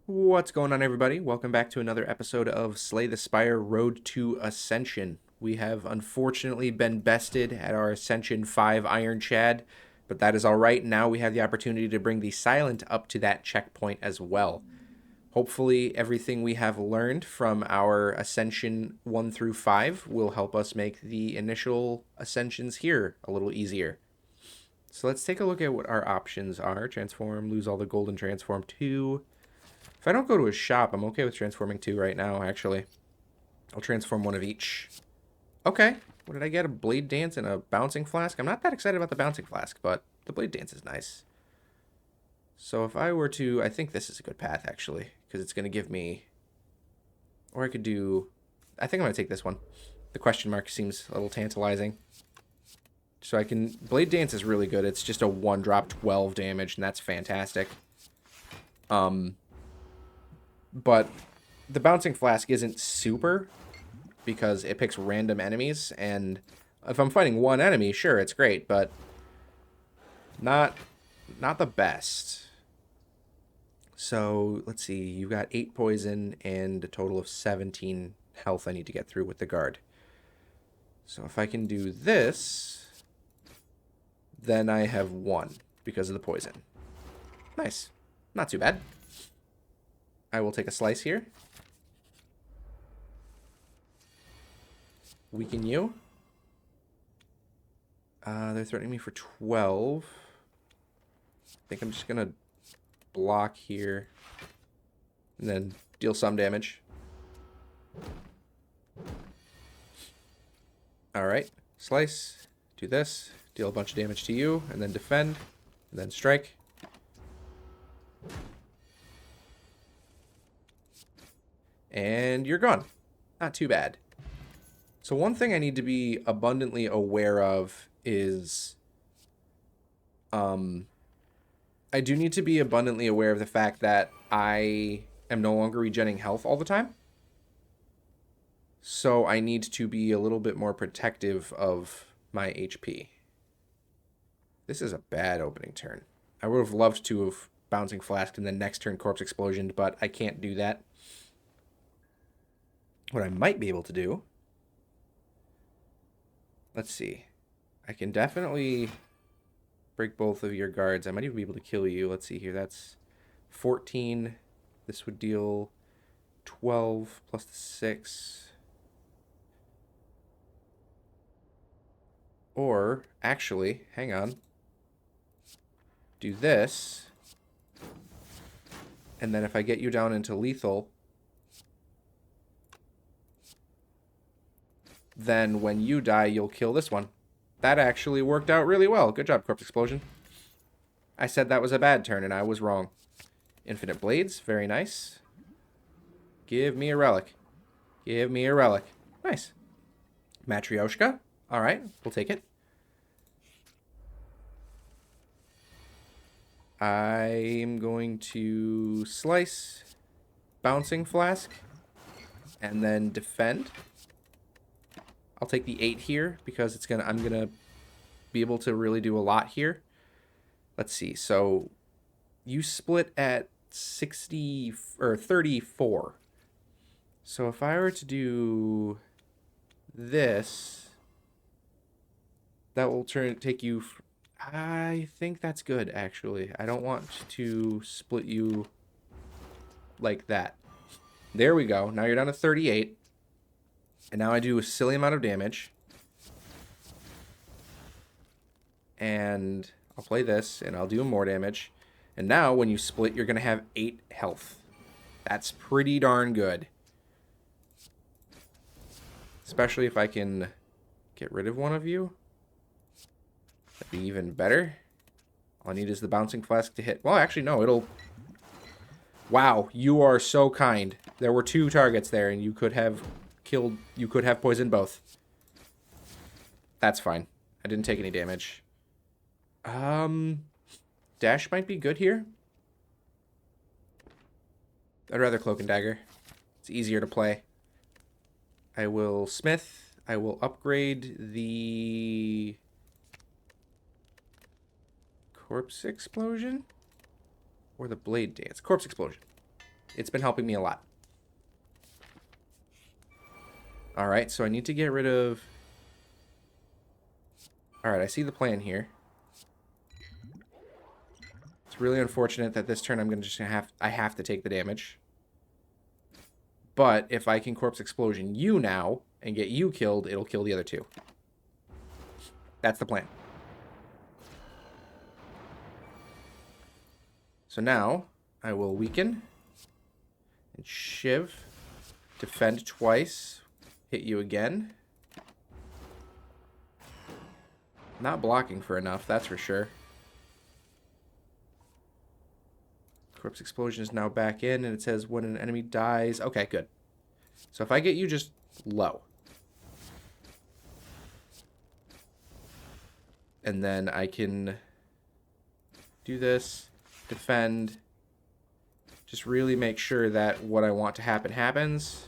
What's going on, everybody? Welcome back to another episode of Slay the Spire Road to Ascension. We have unfortunately been bested at our Ascension 5 Ironchad, but that is alright. Now we have the opportunity to bring the Silent up to that checkpoint as well. Hopefully, everything we have learned from our Ascension 1 through 5 will help us make the initial Ascensions here a little easier. So let's take a look at what our options are. Transform, lose all the gold and transform 2. If I don't go to a shop, I'm okay with transforming 2 right now, actually. I'll transform 1 of each. Okay. What did I get? A blade dance and a bouncing flask? I'm not that excited about the bouncing flask, but the blade dance is nice. So if I were to... I think this is a good path, actually, because it's going to give me... Or I could do... I think I'm going to take this one. The question mark seems a little tantalizing. So I can... Blade dance is really good. It's just a 1-drop 12 damage, and that's fantastic. But the bouncing flask isn't super because it picks random enemies, and if I'm fighting one enemy, sure, it's great, but not the best. So let's see, you got 8 poison and a total of 17 health I need to get through with the guard. So if I can do this, then I have 1 because of the poison. Nice. Not too bad. I will take a slice here. Weaken you. They're threatening me for 12. I think I'm just going to block here. And then deal some damage. Alright. Slice. Do this. Deal a bunch of damage to you. And then defend. And then strike. And you're gone. Not too bad. So one thing I need to be abundantly aware of is... I do need to be abundantly aware of the fact that I am no longer regenerating health all the time. So I need to be a little bit more protective of my HP. This is a bad opening turn. I would have loved to have Bouncing Flask and then next turn Corpse Explosion, but I can't do that. What I might be able to do... Let's see. I can definitely break both of your guards. I might even be able to kill you. Let's see here. That's 14. This would deal 12 plus the 6. Or, actually, hang on. Do this. And then if I get you down into lethal... then when you die, you'll kill this one. That actually worked out really well. Good job, Corpse Explosion. I said that was a bad turn, and I was wrong. Infinite Blades, very nice. Give me a relic. Give me a relic. Nice. Matryoshka. All right, we'll take it. I'm going to slice, Bouncing Flask, and then defend. I'll take the 8 here because I'm gonna be able to really do a lot here. Let's see. So you split at 60 or 34. So if I were to do this, that will take you. I think that's good, actually. I don't want to split you like that. There we go. Now you're down to 38. And now I do a silly amount of damage. And I'll play this, and I'll do more damage. And now, when you split, you're going to have 8 health. That's pretty darn good. Especially if I can get rid of one of you. That'd be even better. All I need is the Bouncing Flask to hit. Well, actually, no, it'll... Wow, you are so kind. There were 2 targets there, and you could have... You could have poisoned both. That's fine. I didn't take any damage. Dash might be good here. I'd rather Cloak and Dagger. It's easier to play. I will Smith. I will upgrade the Corpse Explosion or the Blade Dance. Corpse Explosion. It's been helping me a lot. Alright, so I need to get rid of... Alright, I see the plan here. It's really unfortunate that this turn I'm going to just have to take the damage. But if I can Corpse Explosion you now and get you killed, it'll kill the other two. That's the plan. So now I will weaken and shiv, defend twice, hit you again. Not blocking for enough, that's for sure. Corpse Explosion is now back in, and it says when an enemy dies... Okay, good. So if I get you just low. And then I can do this, defend, just really make sure that what I want to happen happens.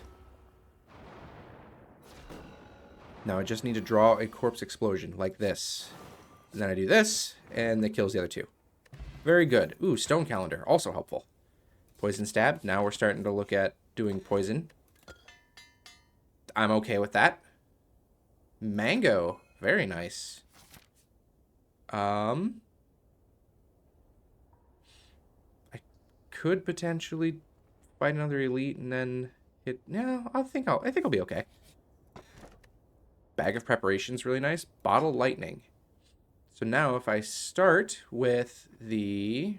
Now I just need to draw a Corpse Explosion like this. And then I do this, and that kills the other two. Very good. Ooh, Stone Calendar, also helpful. Poison Stab. Now we're starting to look at doing poison. I'm okay with that. Mango. Very nice. I could potentially fight another elite and then hit... No, I think I'll be okay. Bag of Preparation's really nice. Bottle Lightning. So now if I start with the...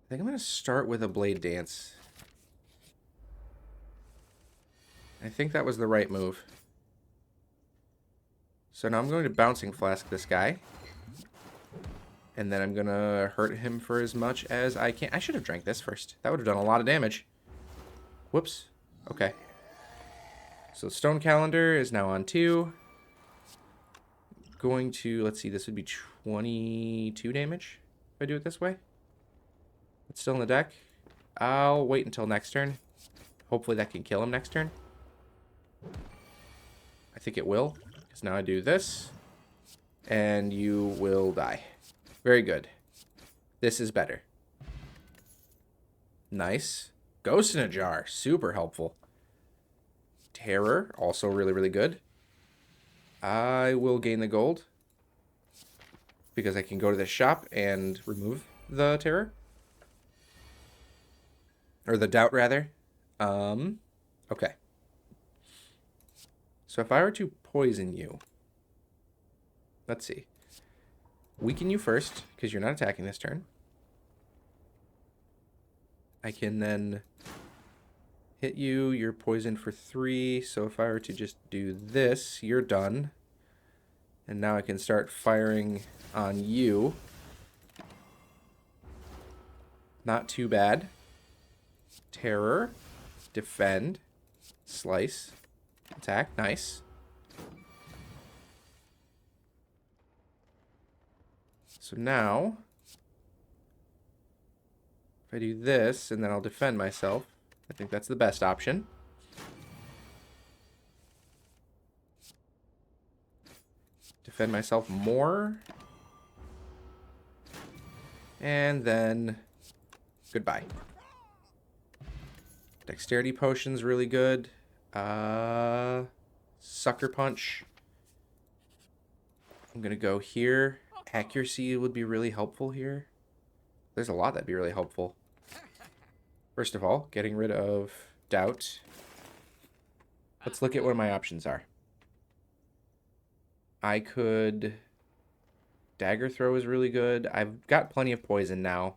I think I'm going to start with a Blade Dance. I think that was the right move. So now I'm going to Bouncing Flask this guy. And then I'm going to hurt him for as much as I can. I should have drank this first. That would have done a lot of damage. Whoops. Okay. So Stone Calendar is now on 2. Going to, let's see, this would be 22 damage if I do it this way. It's still in the deck. I'll wait until next turn. Hopefully that can kill him next turn. I think it will, because now I do this, and you will die. Very good. This is better. Nice. Ghost in a Jar, super helpful. Terror, also really, really good. I will gain the gold because I can go to the shop and remove the terror. Or the doubt, rather. Okay. So if I were to poison you... Let's see. Weaken you first, because you're not attacking this turn. I can then hit you. You're poisoned for 3. So if I were to just do this, you're done. And now I can start firing on you. Not too bad. Terror. Defend. Slice. Attack. Nice. So now, if I do this, and then I'll defend myself, I think that's the best option. Defend myself more. And then, goodbye. Dexterity Potion's really good. Sucker Punch. I'm going to go here. Accuracy would be really helpful here. There's a lot that'd be really helpful. First of all, getting rid of doubt. Let's look at what my options are. I could... Dagger Throw is really good. I've got plenty of poison now.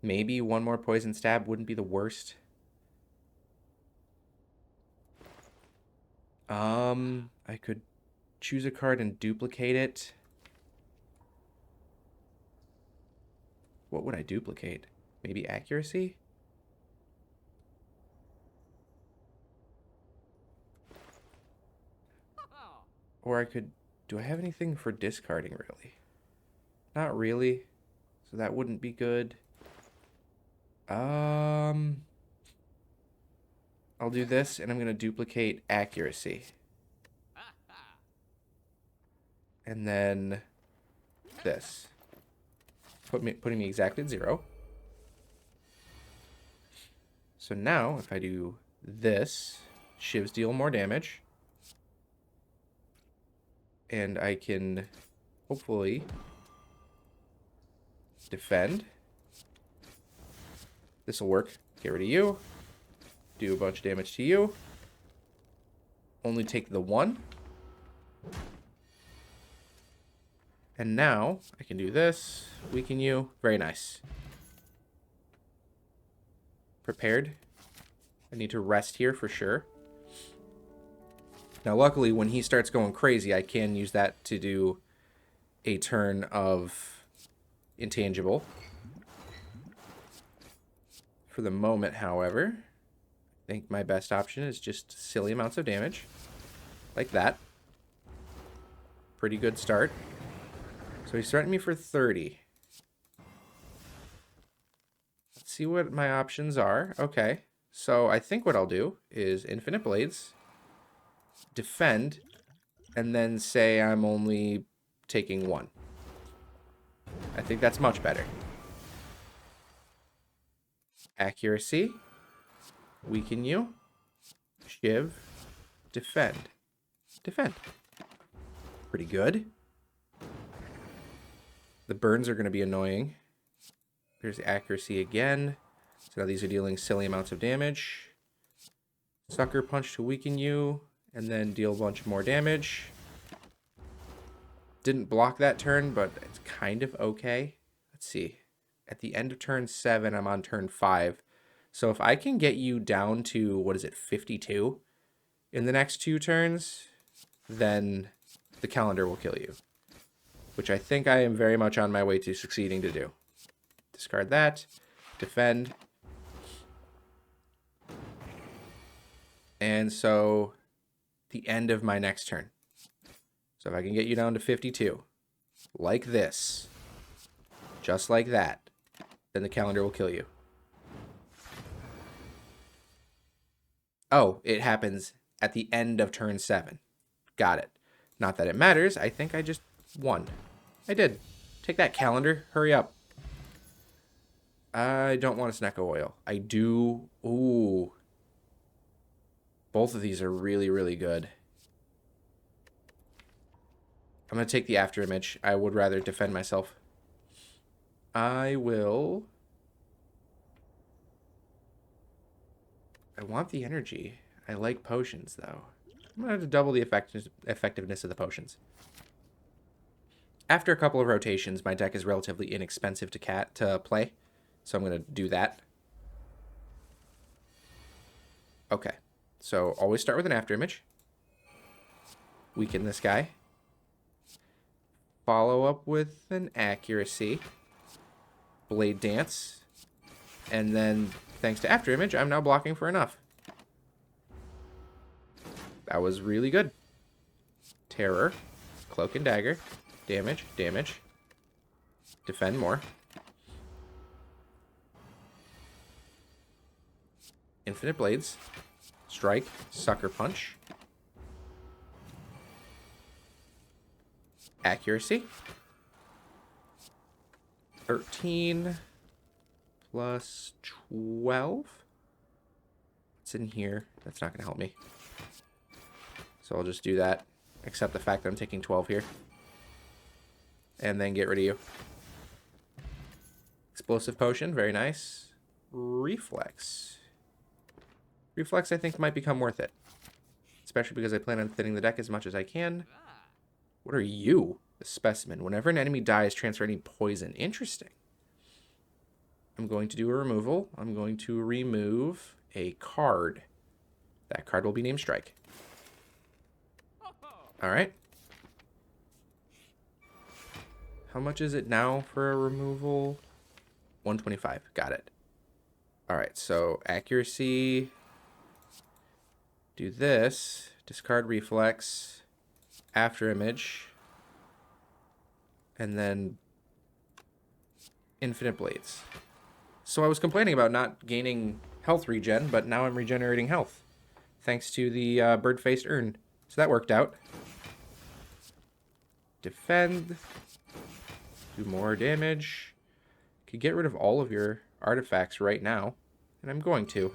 Maybe one more Poison Stab wouldn't be the worst. I could choose a card and duplicate it. What would I duplicate? Maybe accuracy? Or I could... Do I have anything for discarding, really? Not really. So that wouldn't be good. I'll do this, and I'm going to duplicate accuracy. And then this. Putting me exactly at 0. So now, if I do this, shivs deal more damage. And I can hopefully defend. This will work. Get rid of you. Do a bunch of damage to you. Only take the one. And now I can do this. Weaken you. Very nice. Prepared. I need to rest here for sure. Now, luckily, when he starts going crazy, I can use that to do a turn of intangible. For the moment, however, I think my best option is just silly amounts of damage. Like that. Pretty good start. So he's threatening me for 30. Let's see what my options are. Okay. So I think what I'll do is Infinite Blades, defend, and then say I'm only taking one. I think that's much better. Accuracy, weaken you, shiv, defend. Defend. Pretty good. The burns are going to be annoying. There's accuracy again. So now these are dealing silly amounts of damage. Sucker punch to weaken you, and then deal a bunch more damage. Didn't block that turn, but it's kind of okay. Let's see. At the end of turn 7, I'm on turn 5. So if I can get you down to, what is it, 52 in the next 2 turns, then the calendar will kill you. Which I think I am very much on my way to succeeding to do. Discard that. Defend. And so the end of my next turn. So if I can get you down to 52, like this, just like that, then the calendar will kill you. Oh, it happens at the end of turn 7. Got it. Not that it matters. I think I just won. I did. Take that, calendar. Hurry up. I don't want a Snecko oil. I do. Ooh. Both of these are really, really good. I'm going to take the after image. I would rather defend myself. I will. I want the energy. I like potions, though. I'm going to have to double the effectiveness of the potions. After a couple of rotations, my deck is relatively inexpensive to play. So I'm going to do that. Okay. So always start with an after image. Weaken this guy. Follow up with an accuracy. Blade dance. And then, thanks to after image, I'm now blocking for enough. That was really good. Terror. Cloak and dagger. Damage. Damage. Defend more. Infinite blades. Strike. Sucker punch. Accuracy. 13 plus 12. What's in here? That's not going to help me. So I'll just do that. Accept the fact that I'm taking 12 here. And then get rid of you. Explosive potion. Very nice. Reflex. Reflex, I think, might become worth it. Especially because I plan on thinning the deck as much as I can. What are you? A specimen. Whenever an enemy dies, transfer any poison. Interesting. I'm going to do a removal. I'm going to remove a card. That card will be named Strike. Alright. How much is it now for a removal? 125. Got it. Alright, so accuracy. Do this. Discard reflex. After image. And then infinite blades. So I was complaining about not gaining health regen, but now I'm regenerating health. Thanks to the bird-faced urn. So that worked out. Defend. Do more damage. Could get rid of all of your artifacts right now. And I'm going to.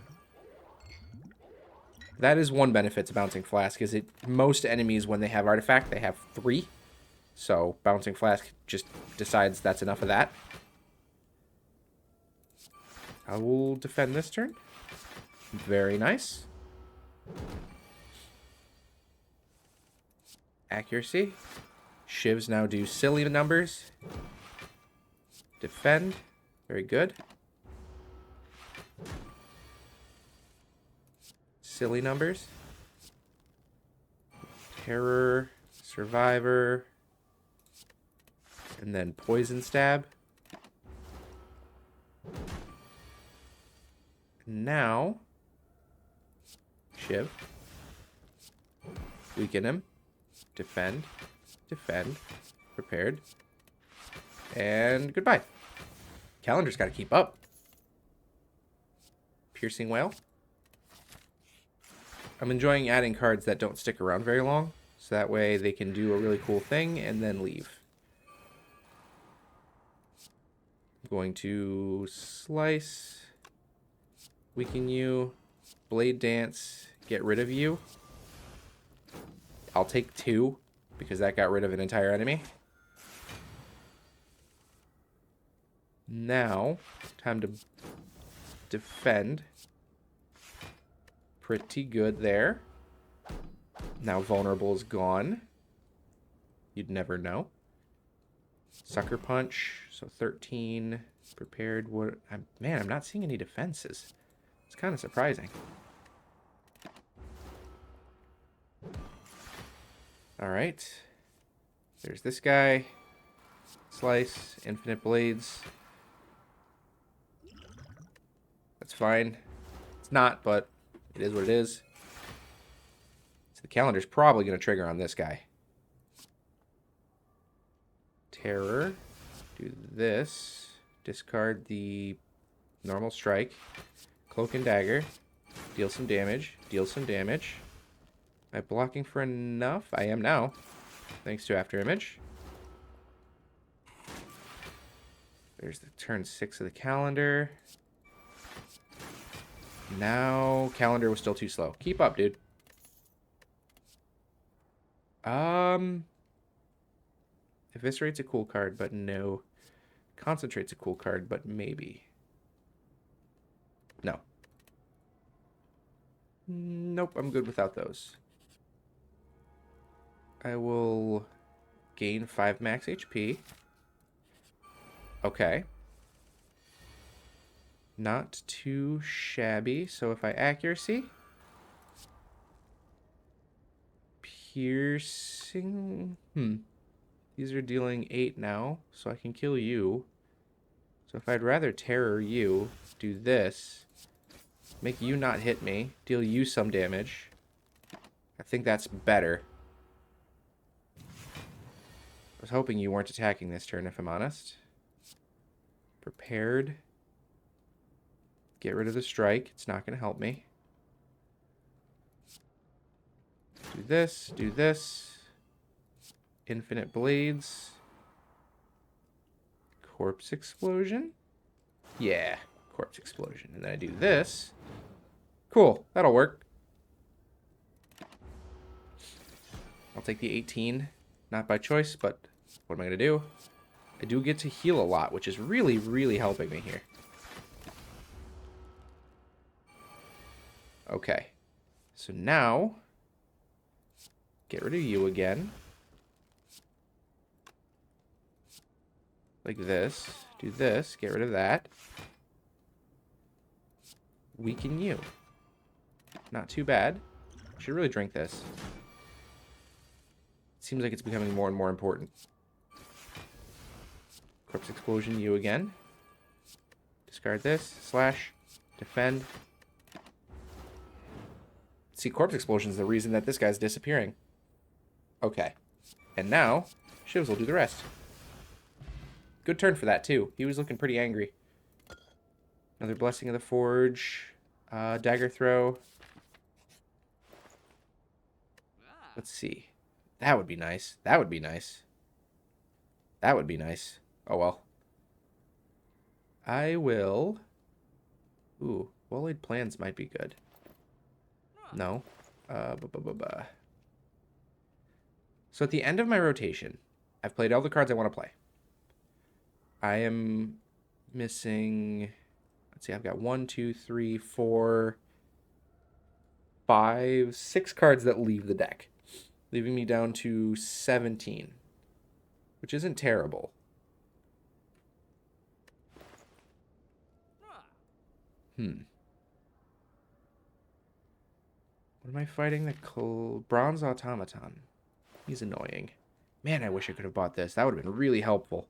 That is one benefit to Bouncing Flask, is it most enemies, when they have Artifact, they have 3. So Bouncing Flask just decides that's enough of that. I will defend this turn. Very nice. Accuracy. Shivs now do silly numbers. Defend. Very good. Silly numbers. Terror. Survivor. And then Poison Stab. Now, Shiv. Weaken him. Defend. Defend. Prepared. And goodbye. Calendar's got to keep up. Piercing Whale. I'm enjoying adding cards that don't stick around very long, so that way they can do a really cool thing and then leave. I'm going to slice, weaken you, blade dance, get rid of you. I'll take 2 because that got rid of an entire enemy. Now, time to defend. Pretty good there. Now vulnerable is gone. You'd never know. Sucker Punch, so 13. Prepared. What? Man, I'm not seeing any defenses. It's kind of surprising. All right. There's this guy. Slice. Infinite Blades. That's fine. It's not, but it is what it is. So the calendar's probably going to trigger on this guy. Terror. Do this. Discard the normal strike. Cloak and Dagger. Deal some damage. Deal some damage. Am I blocking for enough? I am now. Thanks to After Image. There's the turn 6 of the calendar. Now, calendar was still too slow. Keep up, dude. Eviscerate's a cool card, but no. Concentrate's a cool card, but maybe. No. Nope, I'm good without those. I will gain 5 max HP. Okay. Not too shabby. So if I accuracy. Piercing. These are dealing 8 now, so I can kill you. So if I'd rather terror you, do this. Make you not hit me. Deal you some damage. I think that's better. I was hoping you weren't attacking this turn, if I'm honest. Prepared. Get rid of the strike. It's not going to help me. Do this. Do this. Infinite Blades. Corpse Explosion. Yeah, Corpse Explosion. And then I do this. Cool. That'll work. I'll take the 18. Not by choice, but what am I going to do? I do get to heal a lot, which is really, really helping me here. Okay. So now, get rid of you again. Like this. Do this. Get rid of that. Weaken you. Not too bad. Should really drink this. Seems like it's becoming more and more important. Corpse Explosion, you again. Discard this. Slash. Defend. See, Corpse Explosion is the reason that this guy's disappearing. Okay. And now, Shivs will do the rest. Good turn for that, too. He was looking pretty angry. Another Blessing of the Forge. Dagger Throw. Let's see. That would be nice. That would be nice. That would be nice. Oh, well. I will... Ooh, Well-Laid Plans might be good. No. So at the end of my rotation, I've played all the cards I want to play. I am missing... Let's see, I've got 1, 2, 3, 4, 5, 6 cards that leave the deck, leaving me down to 17, which isn't terrible. What am I fighting? The Bronze Automaton. He's annoying. Man, I wish I could have bought this. That would have been really helpful.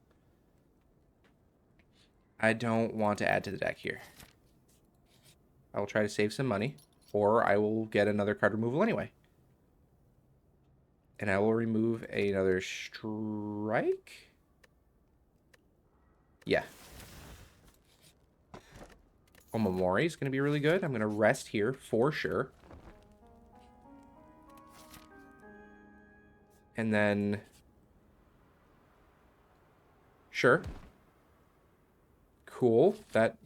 I don't want to add to the deck here. I will try to save some money, or I will get another card removal anyway. And I will remove another strike. Yeah. Omamori is going to be really good. I'm going to rest here for sure. And then... Sure. Cool. That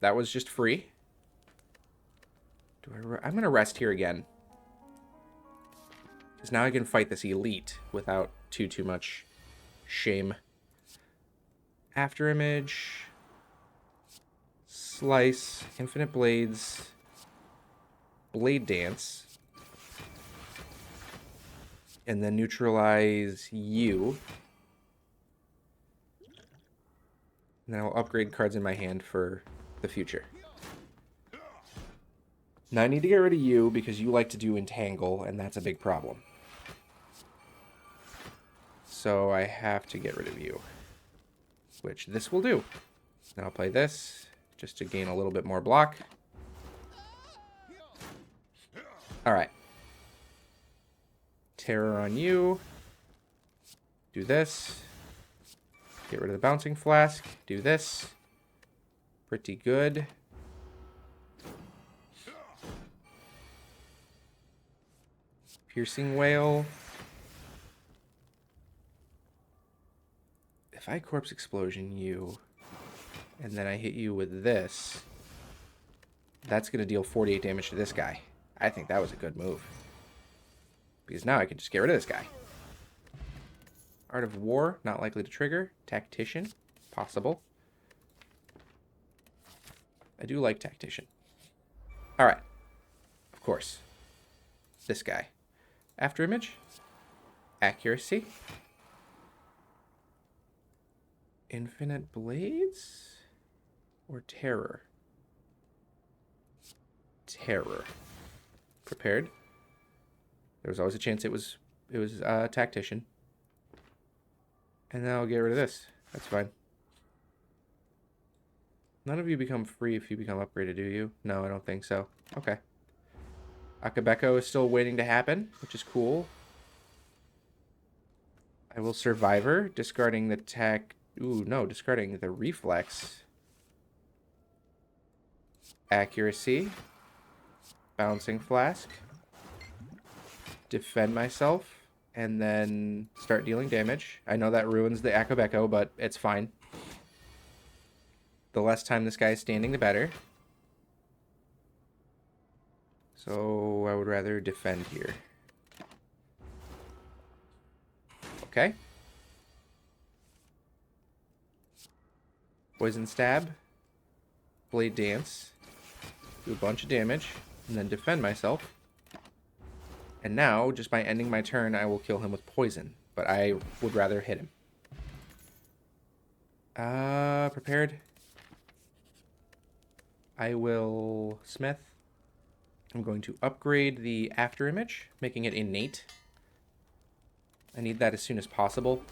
was just free. I'm going to rest here again. Because now I can fight this elite without too much shame. After image. Slice. Infinite Blades. Blade Dance. And then neutralize you. And then I'll upgrade cards in my hand for the future. Now I need to get rid of you because you like to do entangle, and that's a big problem. So I have to get rid of you. Which this will do. Then I'll play this just to gain a little bit more block. Alright. Terror on you. Do this. Get rid of the Bouncing Flask. Do this. Pretty good. Piercing Wail. If I Corpse Explosion you, and then I hit you with this, that's going to deal 48 damage to this guy. I think that was a good move. Because now I can just get rid of this guy. Art of War, not likely to trigger. Tactician, possible. I do like Tactician. Alright. Of course. This guy. After image. Accuracy. Infinite Blades? Or Terror? Terror. Prepared. There was always a chance it was Tactician. And then I'll get rid of this. That's fine. None of you become free if you become upgraded, do you? No, I don't think so. Okay. Akabeko is still waiting to happen, which is cool. I will Survivor, discarding the discarding the Reflex. Accuracy. Bouncing Flask. Defend myself. And then start dealing damage. I know that ruins the Akabeko, but it's fine. The less time this guy is standing, the better. So I would rather defend here. Okay. Poison Stab. Blade Dance. Do a bunch of damage. And then defend myself. And now, just by ending my turn, I will kill him with poison. But I would rather hit him. Prepared. I will Smith. I'm going to upgrade the After Image, making it innate. I need that as soon as possible.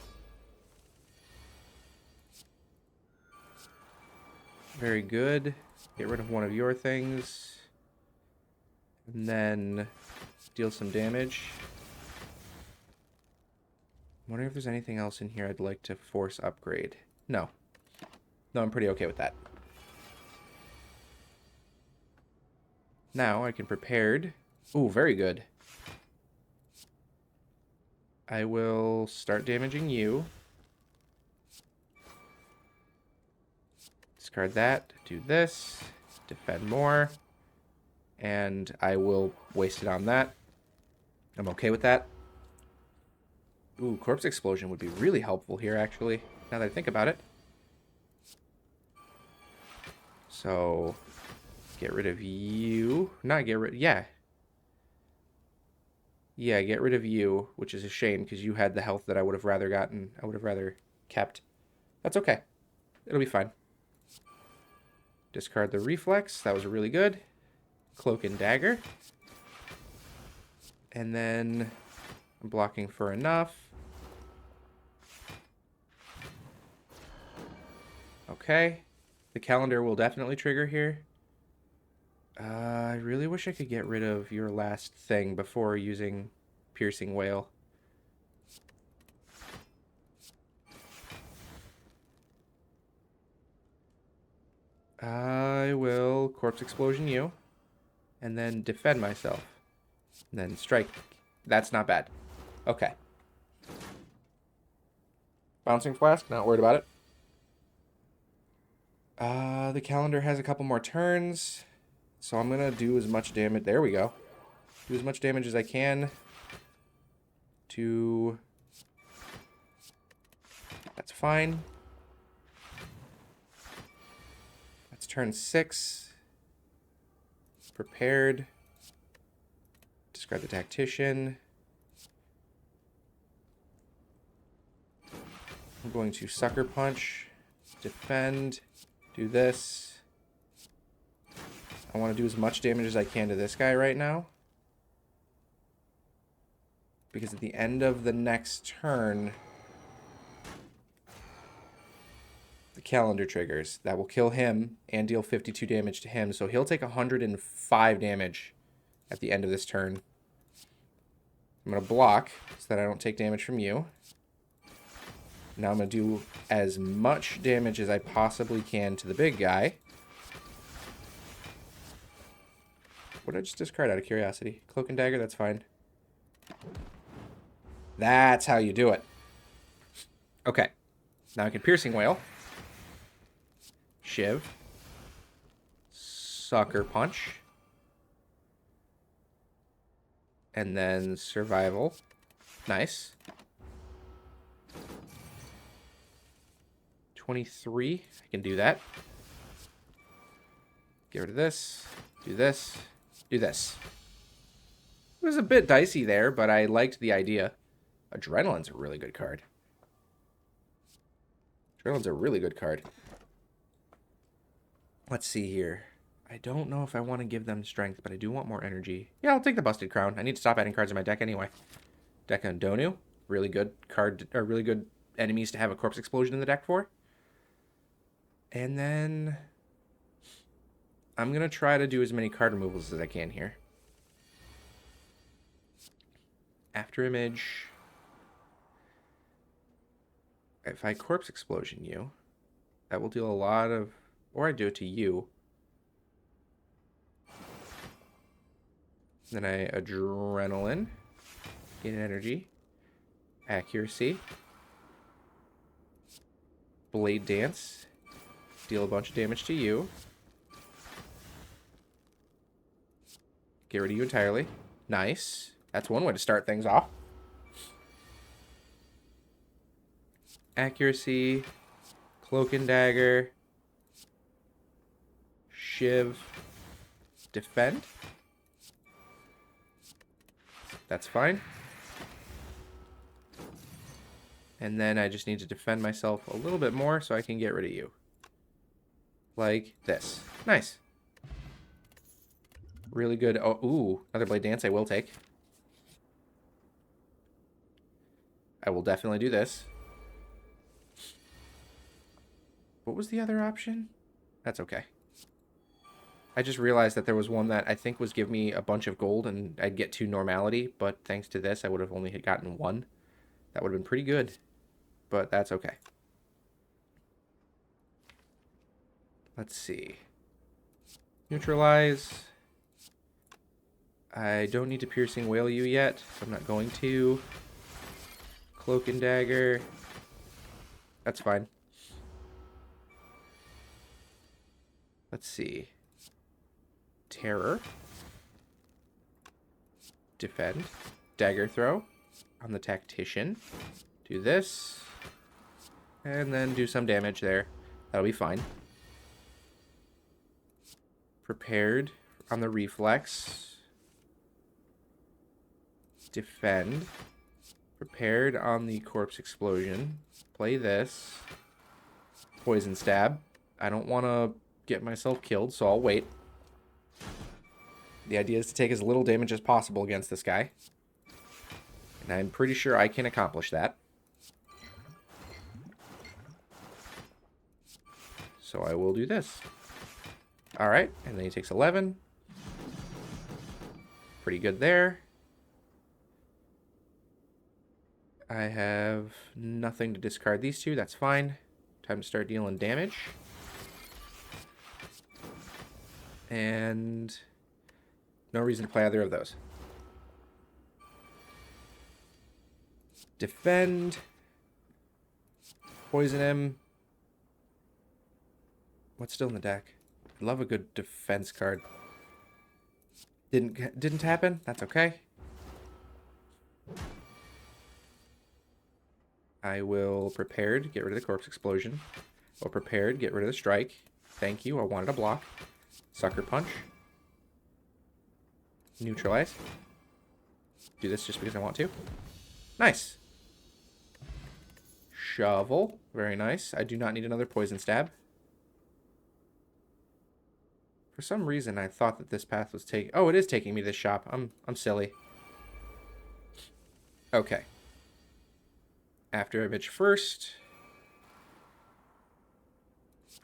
Very good. Get rid of one of your things. And then deal some damage. I'm wondering if there's anything else in here I'd like to force upgrade. No. No, I'm pretty okay with that. Now I can prepared. Ooh, very good. I will start damaging you. Discard that. Do this. Defend more. And I will waste it on that. I'm okay with that. Ooh, Corpse Explosion would be really helpful here, actually, now that I think about it. So, get rid of you. Not get rid... Yeah. Yeah, get rid of you, which is a shame, because you had the health that I would have rather gotten. I would have rather kept. That's okay. It'll be fine. Discard the Reflex. That was really good. Cloak and Dagger. And then I'm blocking for enough. Okay. The calendar will definitely trigger here. I really wish I could get rid of your last thing before using Piercing Wail. I will Corpse Explosion you, and then defend myself, and then strike. That's not bad. Okay. Bouncing Flask, not worried about it. The calendar has a couple more turns, so I'm going to do as much damage. There we go. Do as much damage as I can to... That's fine. That's turn 6. Prepared. Discard the Tactician. I'm going to Sucker Punch. Defend. Do this. I want to do as much damage as I can to this guy right now. Because at the end of the next turn, the calendar triggers. That will kill him and deal 52 damage to him. So he'll take 105 damage at the end of this turn. I'm going to block so that I don't take damage from you. Now I'm going to do as much damage as I possibly can to the big guy. What did I just discard out of curiosity? Cloak and Dagger, that's fine. That's how you do it. Okay. Now I can Piercing Wail. Shiv. Sucker Punch. And then Survival. Nice. 23. I can do that. Get rid of this. Do this. Do this. It was a bit dicey there, but I liked the idea. Adrenaline's a really good card. Adrenaline's a really good card. Let's see here. I don't know if I want to give them strength, but I do want more energy. Yeah, I'll take the Busted Crown. I need to stop adding cards in my deck anyway. Deck on Donu. Really good card, or really good enemies to have a Corpse Explosion in the deck for. And then I'm going to try to do as many card removals as I can here. After Image. If I Corpse Explosion you, that will deal a lot of... Or I do it to you. Then I Adrenaline. Gain energy. Accuracy. Blade Dance. Deal a bunch of damage to you. Get rid of you entirely. Nice. That's one way to start things off. Accuracy. Cloak and Dagger. Shiv. Defend. That's fine. And then I just need to defend myself a little bit more so I can get rid of you. Like this. Nice. Really good. Oh, ooh, another Blade Dance I will take. I will definitely do this. What was the other option? That's okay. I just realized that there was one that I think was give me a bunch of gold and I'd get 2 normality, but thanks to this I would have only gotten 1. That would have been pretty good, but that's okay. Let's see. Neutralize. I don't need to Piercing Wail you yet, so I'm not going to. Cloak and Dagger. That's fine. Let's see. Terror. Defend. dagger throw on the tactician. Do this. And then do some damage there. That'll be fine. Prepared on the reflex. Defend. Prepared on the corpse explosion. Play this. Poison stab. I don't want to get myself killed, so I'll wait. The idea is to take as little damage as possible against this guy. And I'm pretty sure I can accomplish that. So I will do this. Alright, and then he takes 11. Pretty good there. I have nothing to discard these two, that's fine. Time to start dealing damage. And no reason to play either of those. Defend. Poison him. What's still in the deck? I love a good defense card. Didn't happen? That's okay. I will prepared, get rid of the corpse explosion. Will prepared, get rid of the strike. Thank you, I wanted a block. Sucker punch. Neutralize. Do this just because I want to. Nice. Shovel. Very nice. I do not need another poison stab. For some reason, I thought that this path was taking... Oh, it is taking me to this shop. I'm silly. Okay. After image first.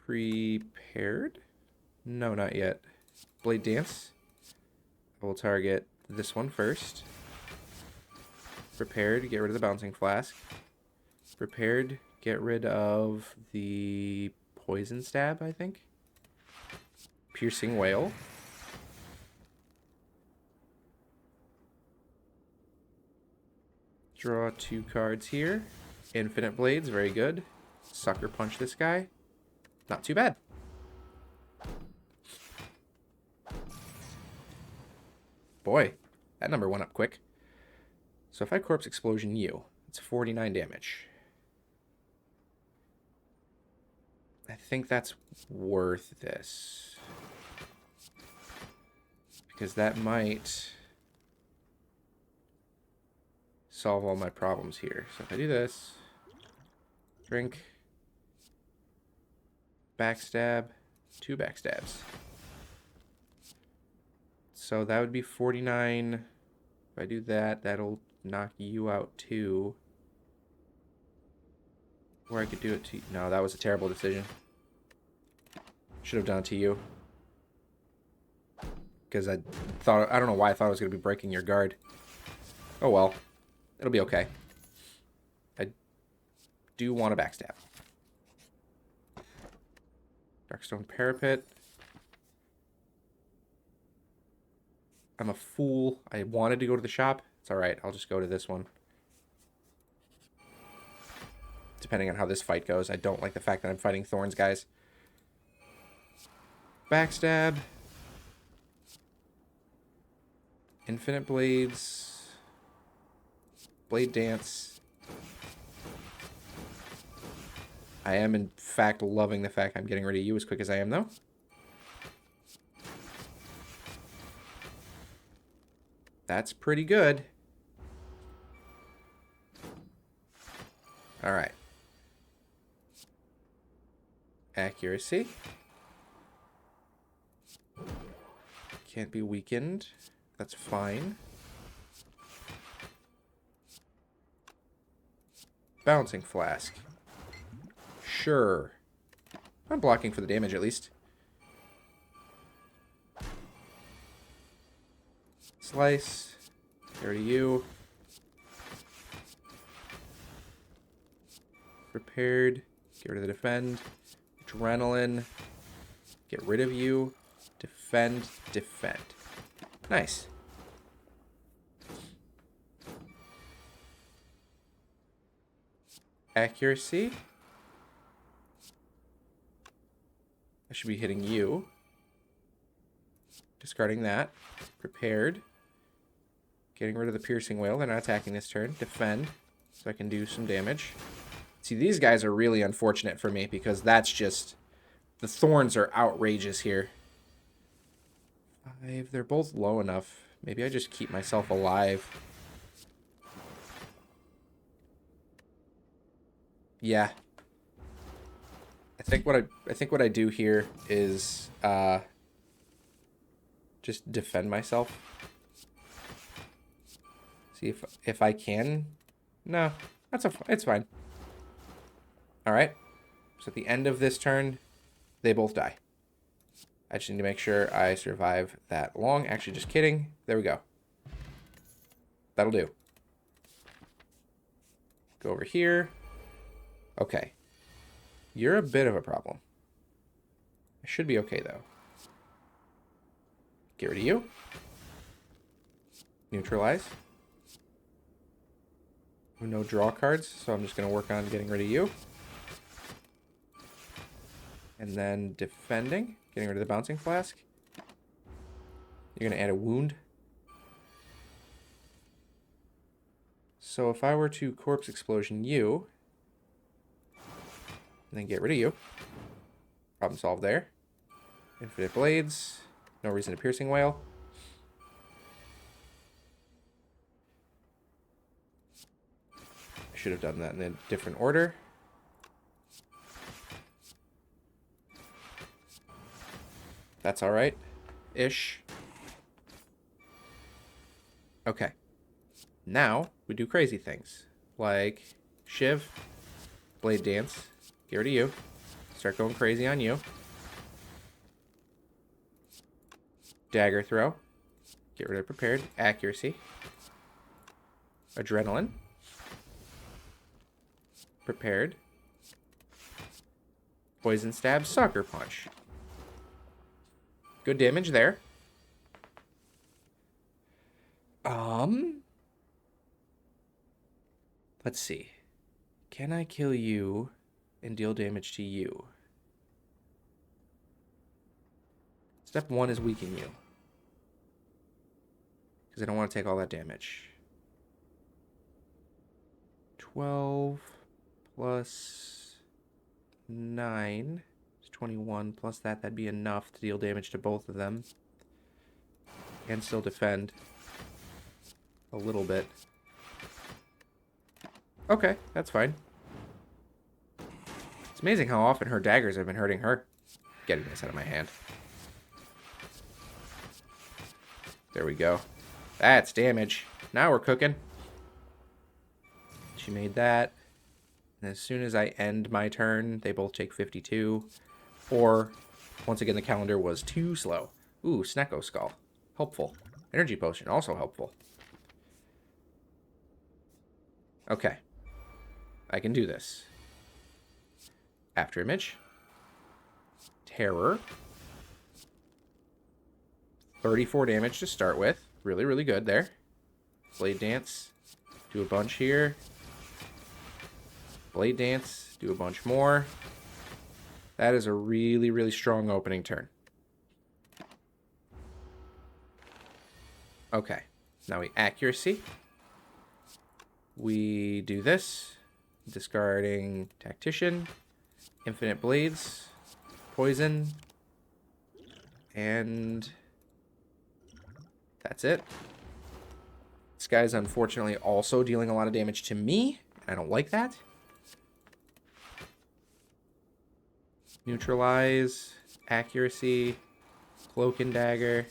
Prepared? No, not yet. Blade Dance. I will target this one first. Prepared, get rid of the Bouncing Flask. Prepared, get rid of the Poison Stab, I think. Piercing Wail. Draw 2 cards here. Infinite Blades, very good. Sucker Punch this guy. Not too bad. Boy, that number went up quick. So if I Corpse Explosion you, it's 49 damage. I think that's worth this. Because that might solve all my problems here. So if I do this, drink, backstab, 2 backstabs. So that would be 49. If I do that, that'll knock you out too. Or I could do it to... No, that was a terrible decision. Should have done it to you. Because I thought... I don't know why I thought I was going to be breaking your guard. Oh well. It'll be okay. I do want a backstab. Darkstone Parapet. I'm a fool. I wanted to go to the shop. It's alright. I'll just go to this one. Depending on how this fight goes. I don't like the fact that I'm fighting thorns, guys. Backstab. Infinite Blades. Blade Dance. I am, in fact, loving the fact I'm getting rid of you as quick as I am, though. That's pretty good. Alright. Accuracy. Can't be weakened. That's fine. Bouncing Flask. Sure. I'm blocking for the damage at least. Slice. Get rid of you. Prepared. Get rid of the defend. Adrenaline. Get rid of you. Defend. Defend. Nice. Accuracy. I should be hitting you. Discarding that. Prepared. Getting rid of the piercing wail. They're not attacking this turn. Defend, so I can do some damage. See, these guys are really unfortunate for me because that's just... The thorns are outrageous here. 5. They're both low enough. Maybe I just keep myself alive. Yeah. I think what I do here is just defend myself. See if I can. No, it's fine. All right. So at the end of this turn, they both die. I just need to make sure I survive that long. Actually, just kidding. There we go. That'll do. Go over here. Okay. You're a bit of a problem. I should be okay, though. Get rid of you. Neutralize. No draw cards, so I'm just going to work on getting rid of you. And then defending. Getting rid of the bouncing flask. You're going to add a wound. So if I were to corpse explosion you, and then get rid of you, problem solved there. Infinite blades. No reason to piercing wail. I should have done that in a different order. That's all right. Ish. Okay. Now we do crazy things. Like Shiv, Blade Dance, get rid of you. Start going crazy on you. Dagger Throw. Get rid of Prepared. Accuracy. Adrenaline. Prepared. Poison Stab. Sucker Punch. Good damage there. Let's see. Can I kill you and deal damage to you? Step 1 is weaken you. Because I don't want to take all that damage. 12 plus 9 is 21. Plus that, that'd be enough to deal damage to both of them. And still defend a little bit. Okay, that's fine. It's amazing how often her daggers have been hurting her. Getting this out of my hand. There we go. That's damage. Now we're cooking. She made that. And as soon as I end my turn, they both take 52. Or, once again, the calendar was too slow. Ooh, Snecko Skull. Helpful. Energy Potion, also helpful. Okay. I can do this. After Image. Terror. 34 damage to start with. Really, really good there. Blade Dance. Do a bunch here. Blade Dance. Do a bunch more. That is a really, really strong opening turn. Okay. Now we Accuracy. We do this. Discarding Tactician. Infinite Blades. Poison. And that's it. This guy's unfortunately also dealing a lot of damage to me. I don't like that. Neutralize. Accuracy. Cloak and Dagger.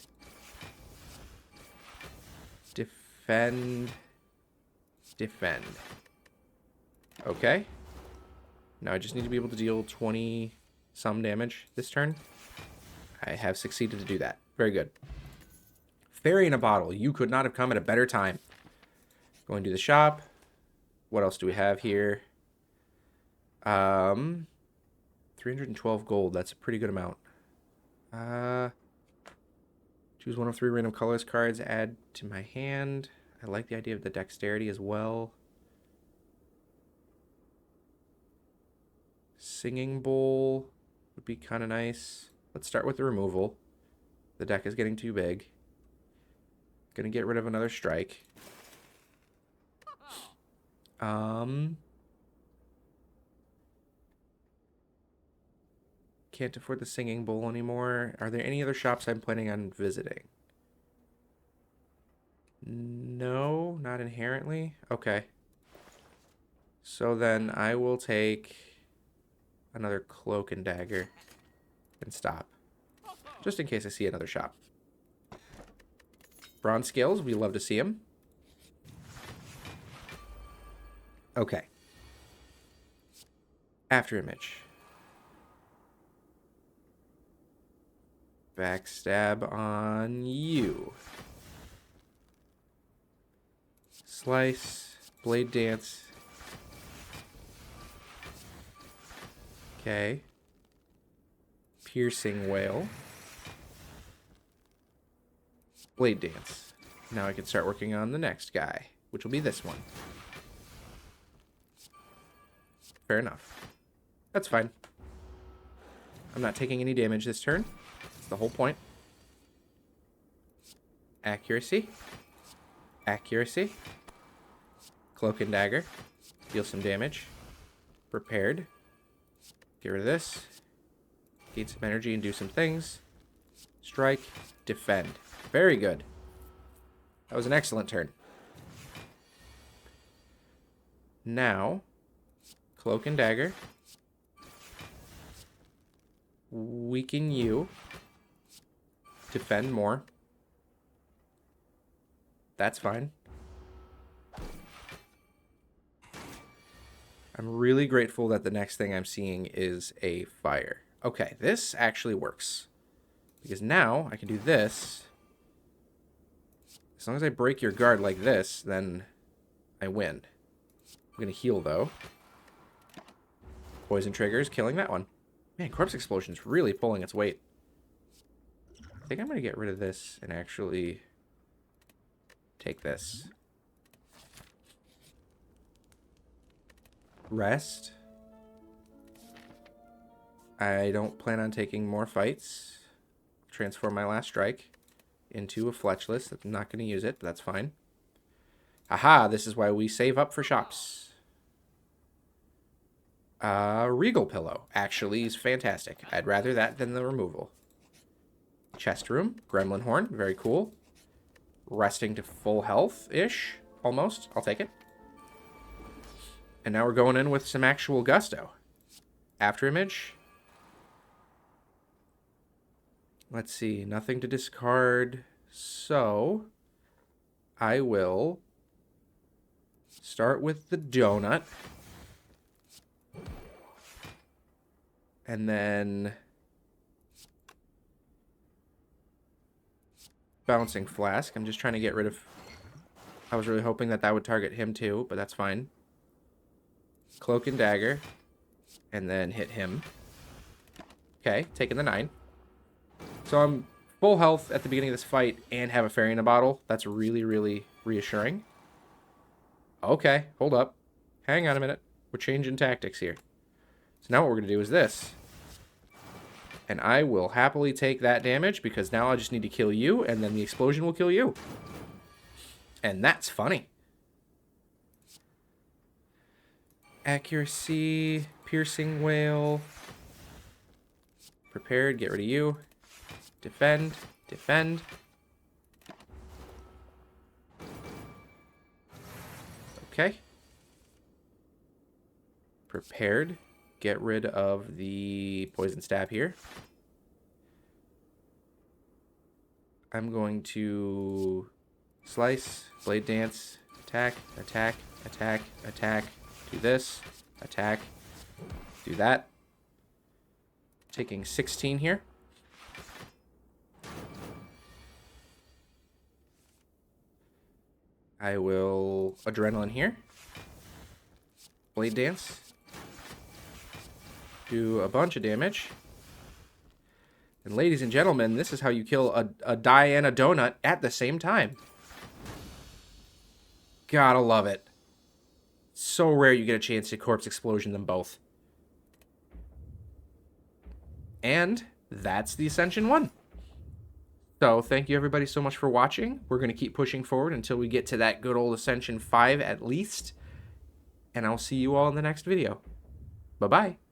Defend. Defend. Okay. Now I just need to be able to deal 20 some damage this turn. I have succeeded to do that. Very good. Fairy in a bottle. You could not have come at a better time. Going to the shop. What else do we have here? 312 gold. That's a pretty good amount. Choose one of 3 random colors cards. Add to my hand. I like the idea of the dexterity as well. Singing bowl would be kind of nice. Let's start with the removal. The deck is getting too big. Gonna get rid of another strike. Can't afford the singing bowl anymore. Are there any other shops I'm planning on visiting? No, not inherently. Okay. So then I will take another cloak and dagger and stop. Just in case I see another shop. Bronze scales, we love to see them. Okay. After image. Backstab on you. Slice. Blade dance. Okay. Piercing wail. Blade dance. Now I can start working on the next guy, which will be this one. Fair enough. That's fine. I'm not taking any damage this turn. That's the whole point. Accuracy. Accuracy. Cloak and dagger. Deal some damage. Prepared. Get rid of this. Gain some energy and do some things. Strike. Defend. Very good. That was an excellent turn. Now, cloak and dagger. Weaken you. Defend more. That's fine. I'm really grateful that the next thing I'm seeing is a fire. Okay, this actually works. Because now I can do this. As long as I break your guard like this, then I win. I'm going to heal, though. Poison triggers, killing that one. Man, Corpse Explosion's really pulling its weight. I think I'm going to get rid of this and actually take this. Rest. I don't plan on taking more fights. Transform my last strike into a Fletchless. I'm not going to use it, but that's fine. Aha, this is why we save up for shops. Regal Pillow actually is fantastic. I'd rather that than the removal. Chest Room, Gremlin Horn, very cool. Resting to full health-ish, almost. I'll take it. And now we're going in with some actual gusto. After image. Let's see, nothing to discard. So, I will start with the donut. And then Bouncing Flask. I'm just trying to get rid of... I was really hoping that that would target him too, but that's fine. Cloak and Dagger. And then hit him. Okay, taking the 9. So I'm full health at the beginning of this fight and have a fairy in a bottle. That's really, really reassuring. Okay, hold up. Hang on a minute. We're changing tactics here. So now what we're going to do is this. And I will happily take that damage because now I just need to kill you and then the explosion will kill you. And that's funny. Accuracy, Piercing Wail. Prepared, get rid of you. Defend, defend. Okay. Prepared. Get rid of the Poison Stab here. I'm going to slice, blade dance, attack, attack, attack, attack. Do this, attack, do that. Taking 16 here. I will Adrenaline here. Blade Dance. Do a bunch of damage. And ladies and gentlemen, this is how you kill a die and a donut at the same time. Gotta love it. So rare you get a chance to Corpse Explosion them both. And that's the Ascension 1. So thank you everybody so much for watching. We're going to keep pushing forward until we get to that good old Ascension 5 at least. And I'll see you all in the next video. Bye-bye.